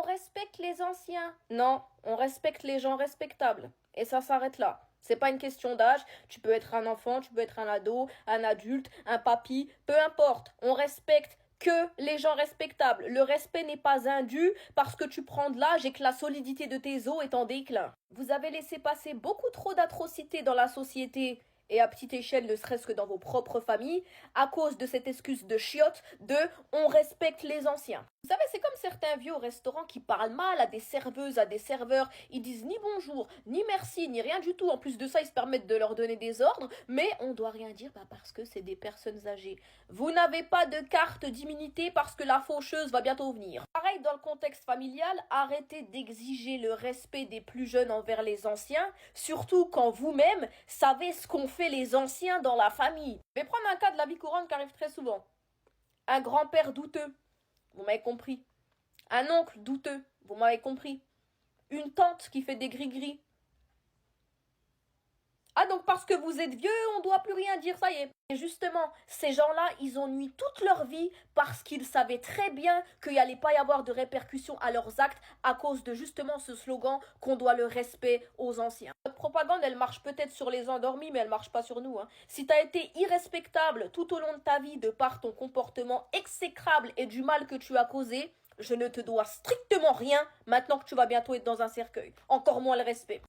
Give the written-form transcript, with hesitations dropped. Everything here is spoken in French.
respecte les anciens. Non, on respecte les gens respectables. Et ça s'arrête là. C'est pas une question d'âge. Tu peux être un enfant, tu peux être un ado, un adulte, un papy, peu importe. On respecte que les gens respectables. Le respect n'est pas indu parce que tu prends de l'âge et que la solidité de tes os est en déclin. Vous avez laissé passer beaucoup trop d'atrocités dans la société et à petite échelle, ne serait-ce que dans vos propres familles, à cause de cette excuse de chiotte de on respecte les anciens. Vous savez, c'est comme certains vieux au restaurant qui parlent mal à des serveuses, à des serveurs. Ils disent ni bonjour, ni merci, ni rien du tout. En plus de ça, ils se permettent de leur donner des ordres, mais on doit rien dire parce que c'est des personnes âgées. Vous n'avez pas de carte d'immunité parce que la faucheuse va bientôt venir. Pareil, dans le contexte familial, arrêtez d'exiger le respect des plus jeunes envers les anciens, surtout quand vous-même savez ce qu'ont fait les anciens dans la famille. Je vais prendre un cas de la vie courante qui arrive très souvent. Un grand-père douteux. Vous m'avez compris. Un oncle douteux. Vous m'avez compris. Une tante qui fait des gris-gris. Ah, donc parce que vous êtes vieux, on doit plus rien dire, ça y est. Et justement, ces gens-là, ils ont nui toute leur vie parce qu'ils savaient très bien qu'il n'y allait pas y avoir de répercussions à leurs actes à cause de justement ce slogan qu'on doit le respect aux anciens. Notre propagande, elle marche peut-être sur les endormis, mais elle marche pas sur nous. Si t'as été irrespectable tout au long de ta vie de par ton comportement exécrable et du mal que tu as causé, je ne te dois strictement rien maintenant que tu vas bientôt être dans un cercueil. Encore moins le respect.